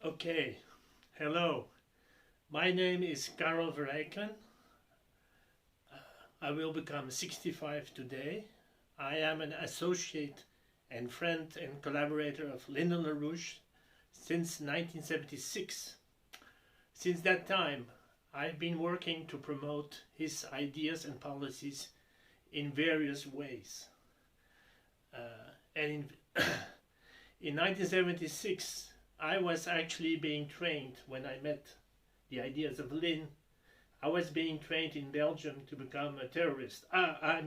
Okay, hello. My name is Karel Vereycken. I will become 65 today. I am an associate and friend and collaborator of Lyndon LaRouche since 1976. Since that time, I've been working to promote his ideas and policies in various ways. And in 1976, I was actually being trained when I met the ideas of Lynn. I was being trained in Belgium to become a terrorist. A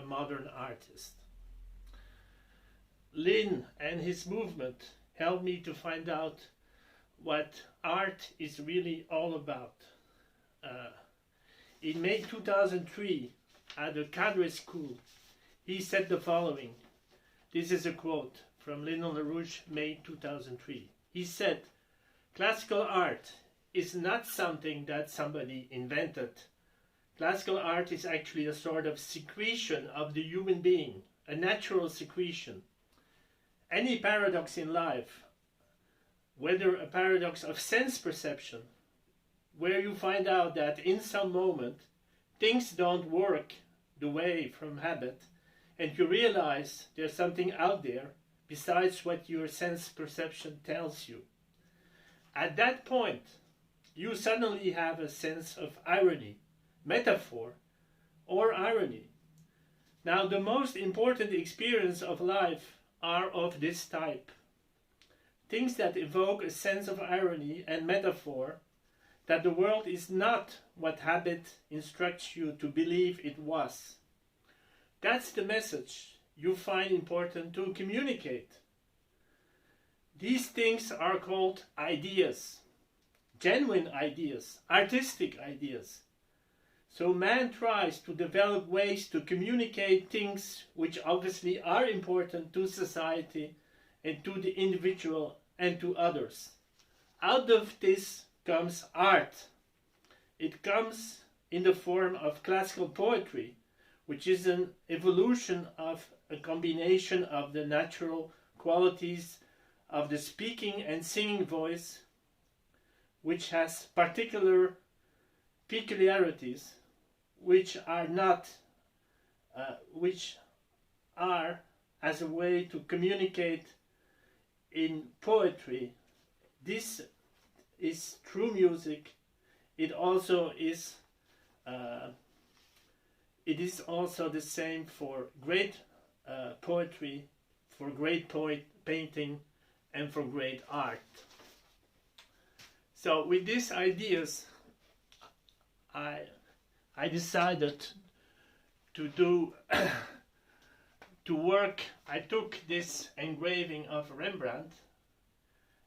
modern artist. Lynn and his movement helped me to find out what art is really all about. In May 2003, at the cadre school, he said the following. This is a quote from Lyndon LaRouche, May 2003. He said, "Classical art is not something that somebody invented. Classical art is actually a sort of secretion of the human being, a natural secretion. Any paradox in life, whether a paradox of sense perception, where you find out that in some moment things don't work the way from habit, and you realize there's something out there besides what your sense perception tells you. At that point, you suddenly have a sense of irony, metaphor, or irony. Now, the most important experience of life are of this type. Things that evoke a sense of irony and metaphor, that the world is not what habit instructs you to believe it was. That's the message you find important to communicate. These things are called ideas, genuine ideas, artistic ideas. So man tries to develop ways to communicate things which obviously are important to society and to the individual and to others. Out of this comes art. It comes in the form of classical poetry, which is an evolution of a combination of the natural qualities of the speaking and singing voice, which has particular peculiarities, which are as a way to communicate in poetry. This is true music. It is also the same for great poetry, for great painting, and for great art. So with these ideas, I decided to work. I took this engraving of Rembrandt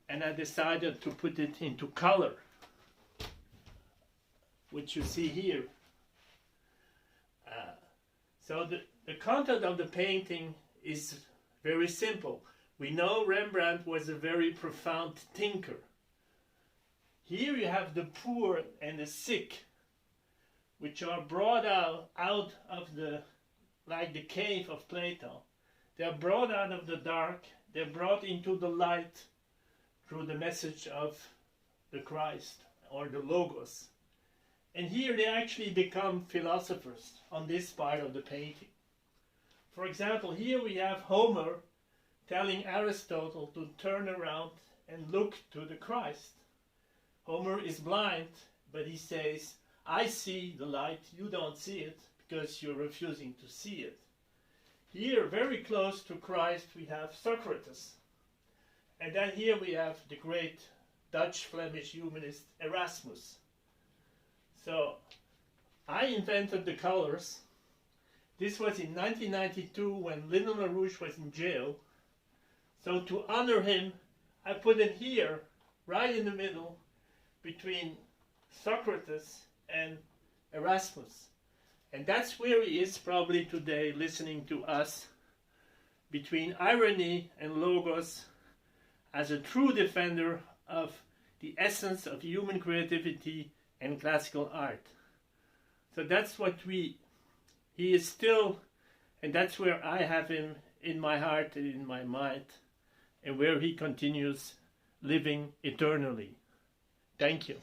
and I decided to put it into color, which you see here. So the content of the painting is very simple. We know Rembrandt was a very profound thinker. Here you have the poor and the sick, which are brought out of the cave of Plato. They are brought out of the dark. They're brought into the light through the message of the Christ or the Logos. And here they actually become philosophers on this part of the painting. For example, here we have Homer telling Aristotle to turn around and look to the Christ. Homer is blind, but he says, "I see the light, you don't see it, because you're refusing to see it." Here, very close to Christ, we have Socrates. And then here we have the great Dutch-Flemish humanist Erasmus. So, I invented the colors. This was in 1992 when Lyndon LaRouche was in jail. So to honor him, I put him here, right in the middle, between Socrates and Erasmus. And that's where he is probably today, listening to us, between irony and logos, as a true defender of the essence of human creativity and classical art. So that's what he is still, and that's where I have him in my heart and in my mind, and where he continues living eternally. Thank you.